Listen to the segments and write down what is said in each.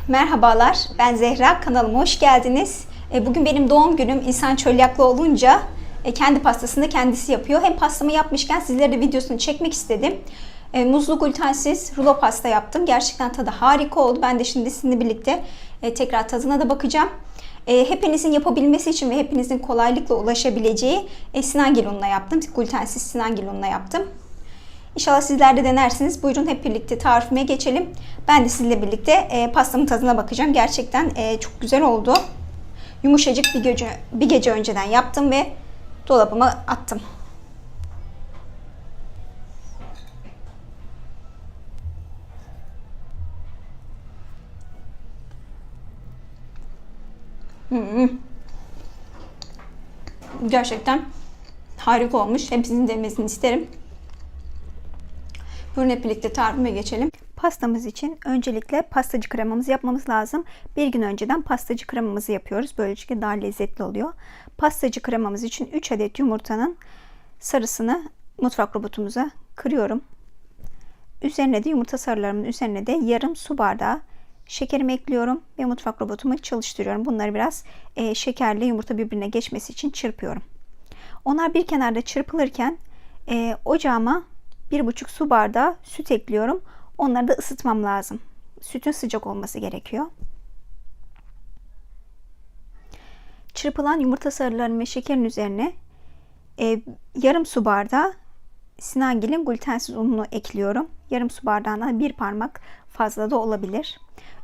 Merhabalar, ben Zehra. Kanalıma hoş geldiniz. Bugün benim doğum günüm. İnsan çölyaklı olunca kendi pastasını kendisi yapıyor. Hem pastamı yapmışken sizlere de videosunu çekmek istedim. Muzlu glutensiz rulo pasta yaptım. Gerçekten tadı harika oldu. Ben de şimdi sizinle birlikte tekrar tadına da bakacağım. Hepinizin yapabilmesi için ve hepinizin kolaylıkla ulaşabileceği Sinangil unla yaptım. Glutensiz Sinangil unla yaptım. İnşallah sizler de denersiniz. Buyurun hep birlikte tarifime geçelim. Ben de sizinle birlikte pastamın tadına bakacağım. Gerçekten çok güzel oldu. Yumuşacık bir gece önceden yaptım ve dolabıma attım. Gerçekten harika olmuş. Hepsinin denemesini isterim. Buyurun hep birlikte tarifime geçelim. Pastamız için öncelikle pastacı kremamızı yapmamız lazım. Bir gün önceden pastacı kremamızı yapıyoruz. Böylelikle daha lezzetli oluyor. Pastacı kremamız için 3 adet yumurtanın sarısını mutfak robotumuza kırıyorum. Üzerine de yumurta sarılarımın üzerine de yarım su bardağı şekerimi ekliyorum ve mutfak robotumu çalıştırıyorum. Bunları biraz şekerle yumurta birbirine geçmesi için çırpıyorum. Onlar bir kenarda çırpılırken ocağıma 1,5 su bardağı süt ekliyorum. Onları da ısıtmam lazım. Sütün sıcak olması gerekiyor. Çırpılan yumurta sarılarının ve şekerin üzerine yarım su bardağı Sinangil'in glutensiz ununu ekliyorum. Yarım su bardağından bir parmak fazla da olabilir.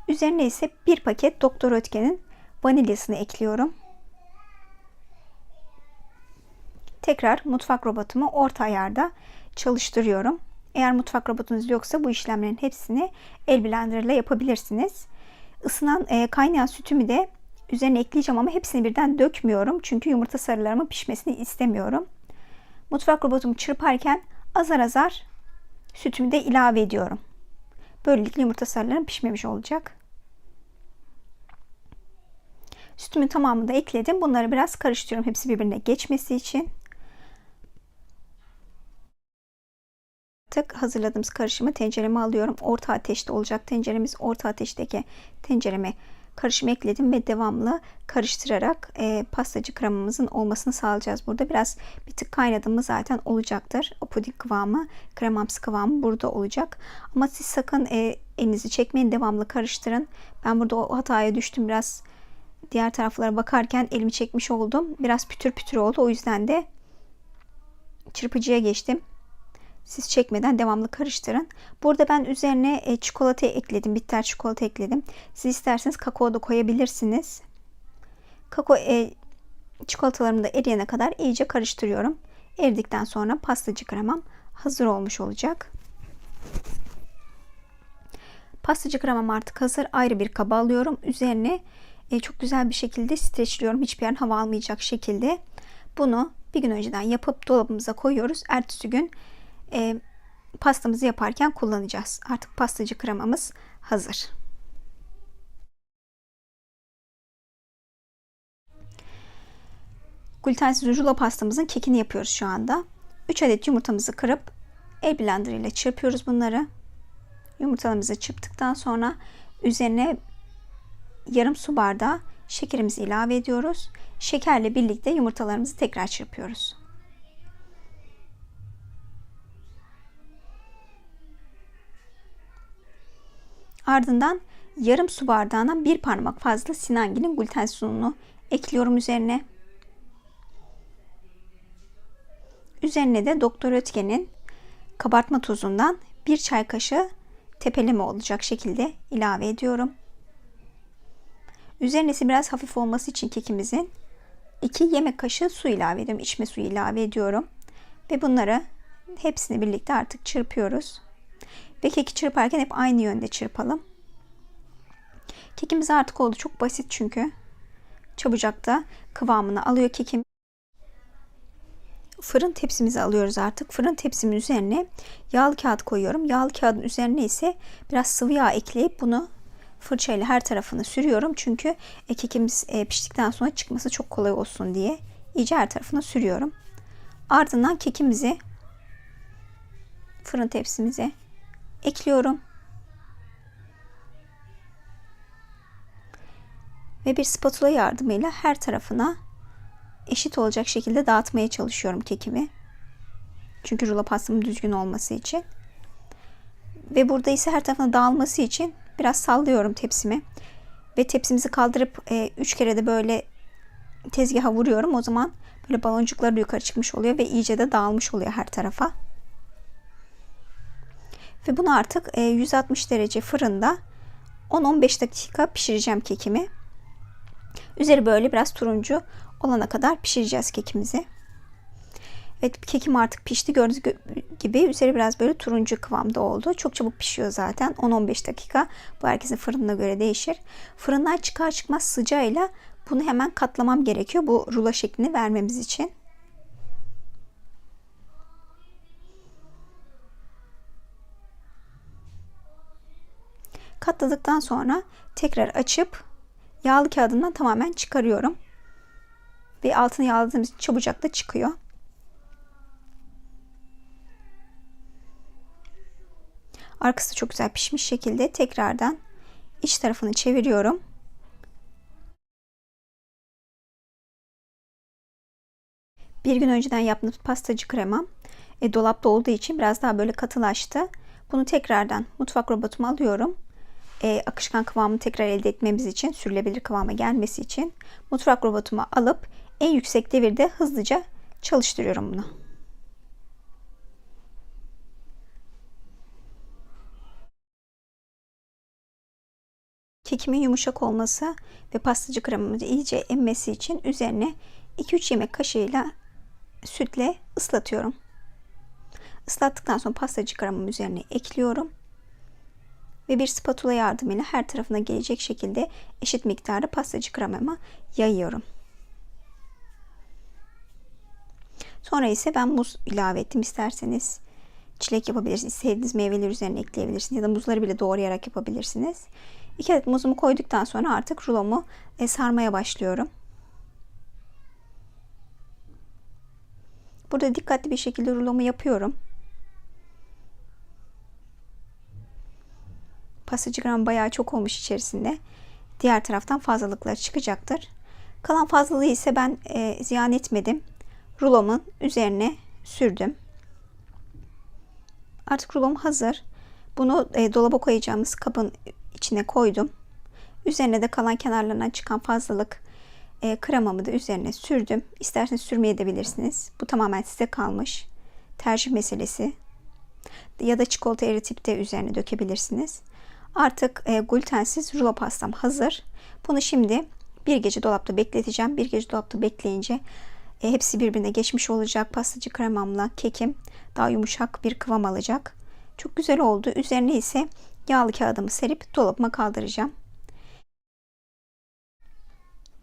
Üzerine ise bir paket Doktor Oetker'in vanilyasını ekliyorum. Tekrar mutfak robotumu orta ayarda çalıştırıyorum. Eğer mutfak robotunuz yoksa bu işlemlerin hepsini el blender ile yapabilirsiniz. Isınan kaynayan sütümü de üzerine ekleyeceğim ama hepsini birden dökmüyorum. Çünkü yumurta sarılarımın pişmesini istemiyorum. Mutfak robotumu çırparken azar azar sütümü de ilave ediyorum. Böylelikle yumurta sarılarım pişmemiş olacak. Sütümün tamamını da ekledim. Bunları biraz karıştırıyorum hepsi birbirine geçmesi için. Hazırladığımız karışımı tencereme alıyorum. Orta ateşte olacak tenceremiz. Orta ateşteki tencereme karışımı ekledim ve devamlı karıştırarak pastacı kremamızın olmasını sağlayacağız. Burada biraz bir tık kaynadı mı zaten olacaktır. O puding kıvamı, kremamsı kıvamı burada olacak. Ama siz sakın elinizi çekmeyin, devamlı karıştırın. Ben burada o hataya düştüm, biraz diğer taraflara bakarken elimi çekmiş oldum. Biraz pütür pütür oldu. O yüzden de çırpıcıya geçtim. Siz çekmeden devamlı karıştırın. Burada ben üzerine çikolata ekledim. Bitter çikolata ekledim. Siz isterseniz kakao da koyabilirsiniz. Kakao çikolatalarımı da eriyene kadar iyice karıştırıyorum. Eridikten sonra pastacı kremam hazır olmuş olacak. Pastacı kremam artık hazır. Ayrı bir kaba alıyorum. Üzerine çok güzel bir şekilde streçliyorum. Hiçbir yer hava almayacak şekilde. Bunu bir gün önceden yapıp dolabımıza koyuyoruz. Ertesi gün pastamızı yaparken kullanacağız. Artık pastacı kremamız hazır. Glutensiz rulo pastamızın kekini yapıyoruz şu anda. 3 adet yumurtamızı kırıp el blender ile çırpıyoruz bunları. Yumurtalarımızı çırptıktan sonra üzerine yarım su bardağı şekerimizi ilave ediyoruz. Şekerle birlikte yumurtalarımızı tekrar çırpıyoruz. Ardından yarım su bardağına bir parmak fazla Sinangil'in glutensiz ununu ekliyorum üzerine. Üzerine de Doktor Oetker'in kabartma tozundan bir çay kaşığı tepeleme olacak şekilde ilave ediyorum. Üzerine biraz hafif olması için kekimizin 2 yemek kaşığı su ilave ediyorum. İçme suyu ilave ediyorum. Ve bunları hepsini birlikte artık çırpıyoruz. Ve keki çırparken hep aynı yönde çırpalım. Kekimiz artık oldu. Çok basit çünkü. Çabucak da kıvamını alıyor kekim. Fırın tepsimizi alıyoruz artık. Fırın tepsimin üzerine yağlı kağıt koyuyorum. Yağlı kağıdın üzerine ise biraz sıvı yağ ekleyip bunu fırçayla her tarafını sürüyorum. Çünkü kekimiz piştikten sonra çıkması çok kolay olsun diye iyice her tarafına sürüyorum. Ardından kekimizi fırın tepsimize ekliyorum. Ve bir spatula yardımıyla her tarafına eşit olacak şekilde dağıtmaya çalışıyorum kekimi. Çünkü rulo pastamın düzgün olması için. Ve burada ise her tarafına dağılması için biraz sallıyorum tepsimi. Ve tepsimizi kaldırıp 3 kere de böyle tezgaha vuruyorum. O zaman böyle baloncukları yukarı çıkmış oluyor ve iyice de dağılmış oluyor her tarafa. Ve bunu artık 160 derece fırında 10-15 dakika pişireceğim kekimi. Üzeri böyle biraz turuncu olana kadar pişireceğiz kekimizi. Evet, kekim artık pişti. Gördüğünüz gibi üzeri biraz böyle turuncu kıvamda oldu. Çok çabuk pişiyor zaten. 10-15 dakika. Bu herkesin fırınına göre değişir. Fırından çıkar çıkmaz sıcağıyla bunu hemen katlamam gerekiyor. Bu rulo şeklini vermemiz için. Katladıktan sonra tekrar açıp yağlı kağıdından tamamen çıkarıyorum. Ve altını yağladığımız için çabucak da çıkıyor. Arkası çok güzel pişmiş şekilde tekrardan iç tarafını çeviriyorum. Bir gün önceden yaptığım pastacı kremam dolapta olduğu için biraz daha böyle katılaştı. Bunu tekrardan mutfak robotuma alıyorum. Akışkan kıvamını tekrar elde etmemiz için, sürülebilir kıvama gelmesi için mutfak robotuma alıp en yüksek devirde hızlıca çalıştırıyorum bunu. Kekimin yumuşak olması ve pastacı kremamızı iyice emmesi için üzerine 2-3 yemek kaşığıyla sütle ıslatıyorum. Islattıktan sonra pastacı kremamı üzerine ekliyorum. Ve bir spatula yardımıyla her tarafına gelecek şekilde eşit miktarda pastacı kremamı yayıyorum. Sonra ise ben muz ilave ettim. İsterseniz çilek yapabilirsiniz. Sevdiğiniz meyveleri üzerine ekleyebilirsiniz. Ya da muzları bile doğrayarak yapabilirsiniz. 2 adet muzumu koyduktan sonra artık rulomu sarmaya başlıyorum. Burada dikkatli bir şekilde rulomu yapıyorum. Pastacı krem bayağı çok olmuş içerisinde. Diğer taraftan fazlalıklar çıkacaktır. Kalan fazlalığı ise ben ziyan etmedim. Rulomun üzerine sürdüm. Artık rulom hazır. Bunu dolaba koyacağımız kabın içine koydum. Üzerine de kalan kenarlarından çıkan fazlalık kremamı da üzerine sürdüm. İsterseniz sürmeyebilirsiniz. Bu tamamen size kalmış. Tercih meselesi. Ya da çikolata eritip de üzerine dökebilirsiniz. Artık glutensiz rulo pastam hazır. Bunu şimdi bir gece dolapta bekleteceğim. Bir gece dolapta bekleyince hepsi birbirine geçmiş olacak. Pastacı kremamla kekim daha yumuşak bir kıvam alacak. Çok güzel oldu. Üzerine ise yağlı kağıdımı serip dolabıma kaldıracağım.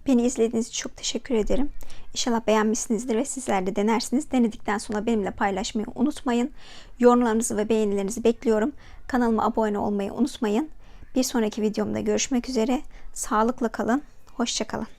Beni izlediğiniz için çok teşekkür ederim. İnşallah beğenmişsinizdir ve sizler de denersiniz. Denedikten sonra benimle paylaşmayı unutmayın. Yorumlarınızı ve beğenilerinizi bekliyorum. Kanalıma abone olmayı unutmayın. Bir sonraki videomda görüşmek üzere. Sağlıkla kalın. Hoşça kalın.